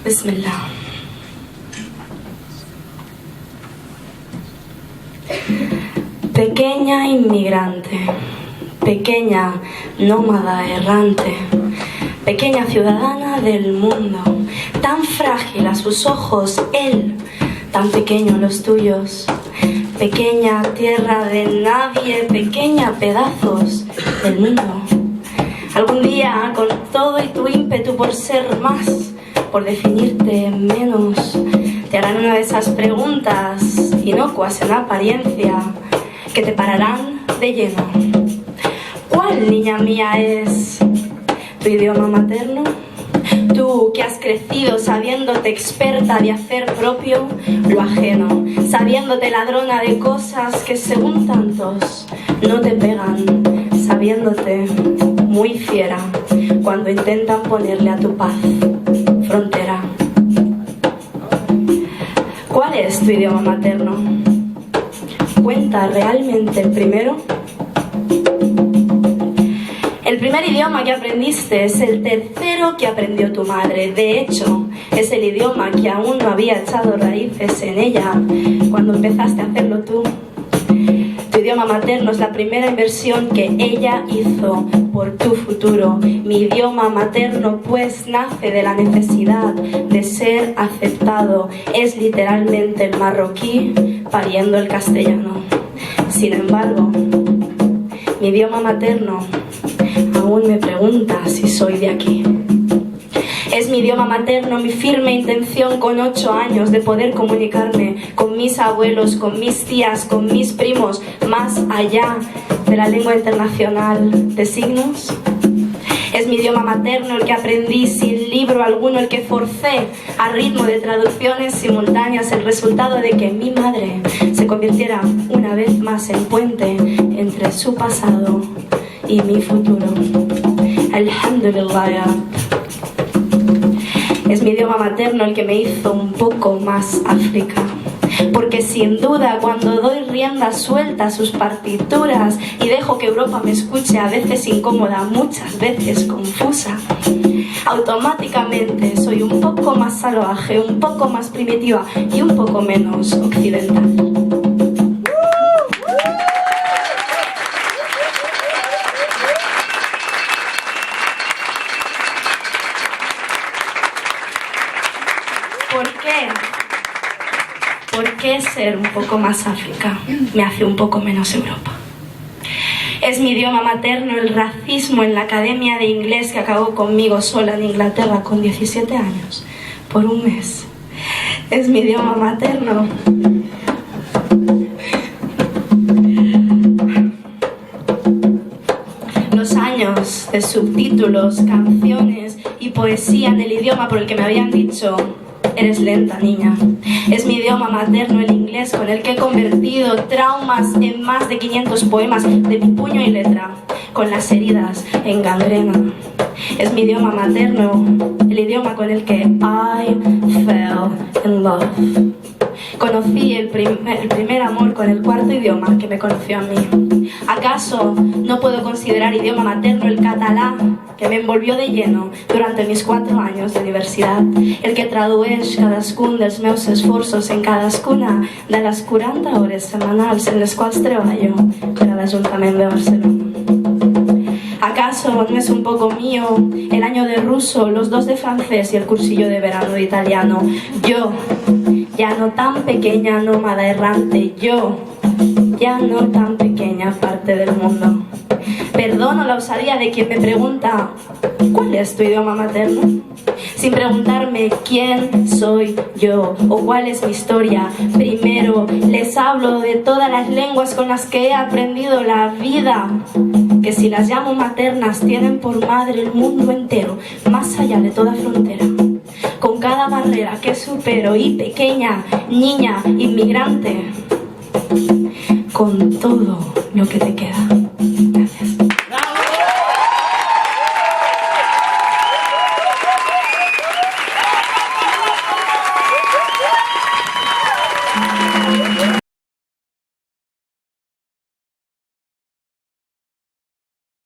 Bismillah. Pequeña inmigrante, pequeña nómada errante, pequeña ciudadana del mundo, tan frágil a sus ojos él, tan pequeño los tuyos, pequeña tierra de nadie, pequeña pedazos del mundo. Algún día, con todo y tu ímpetu por ser más, por definirte menos, te harán una de esas preguntas inocuas en apariencia que te pararán de lleno. ¿Cuál, niña mía, es tu idioma materno? Tú que has crecido sabiéndote experta de hacer propio lo ajeno, sabiéndote ladrona de cosas que según tantos no te pegan, sabiéndote muy fiera cuando intentan ponerle a tu paz frontera. ¿Cuál es tu idioma materno? ¿Cuenta realmente el primero? El primer idioma que aprendiste es el tercero que aprendió tu madre. De hecho, es el idioma que aún no había echado raíces en ella cuando empezaste a hacerlo tú. Tu idioma materno es la primera inversión que ella hizo por tu futuro. Mi idioma materno pues nace de la necesidad de ser aceptado. Es literalmente el marroquí pariendo el castellano. Sin embargo, mi idioma materno aún me pregunta si soy de aquí. Es mi idioma materno, mi firme intención con 8 años de poder comunicarme con mis abuelos, con mis tías, con mis primos, más allá de la lengua internacional de signos. Es mi idioma materno el que aprendí sin libro alguno, el que forcé a ritmo de traducciones simultáneas, el resultado de que mi madre se convirtiera una vez más en puente entre su pasado y mi futuro. Alhamdulillah ya Rab. Es mi idioma materno el que me hizo un poco más África. Porque sin duda cuando doy rienda suelta a sus partituras y dejo que Europa me escuche, a veces incómoda, muchas veces confusa, automáticamente soy un poco más salvaje, un poco más primitiva y un poco menos occidental. ¿Por qué ser un poco más África me hace un poco menos Europa? Es mi idioma materno el racismo en la academia de inglés que acabó conmigo sola en Inglaterra con 17 años, por un mes. Es mi idioma materno los años de subtítulos, canciones y poesía en el idioma por el que me habían dicho: eres lenta, niña. Es mi idioma materno el inglés con el que he convertido traumas en más de 500 poemas de mi puño y letra, con las heridas en gangrena. Es mi idioma materno el idioma con el que I fell in love. Conocí el primer amor con el cuarto idioma que me conoció a mí. ¿Acaso no puedo considerar idioma materno el catalán que me envolvió de lleno durante mis 4 años de universitat? El que tradueix cadascun dels meus esforços en cadascuna de les 40 hores setmanals en les quals treballo per a l'Ajuntament de Barcelona. ¿Acaso no es un poco mío el año de ruso, los 2 de francés y el cursillo de verano de italiano? Yo, ya no tan pequeña nómada errante, yo, ya no tan pequeña parte del mundo. Perdono la osadía de quien me pregunta: ¿cuál es tu idioma materno? Sin preguntarme quién soy yo o cuál es mi historia. Primero les hablo de todas las lenguas con las que he aprendido la vida, que si las llamo maternas tienen por madre el mundo entero, más allá de toda frontera. Con cada barrera que supero y pequeña niña inmigrante, con todo lo que te queda.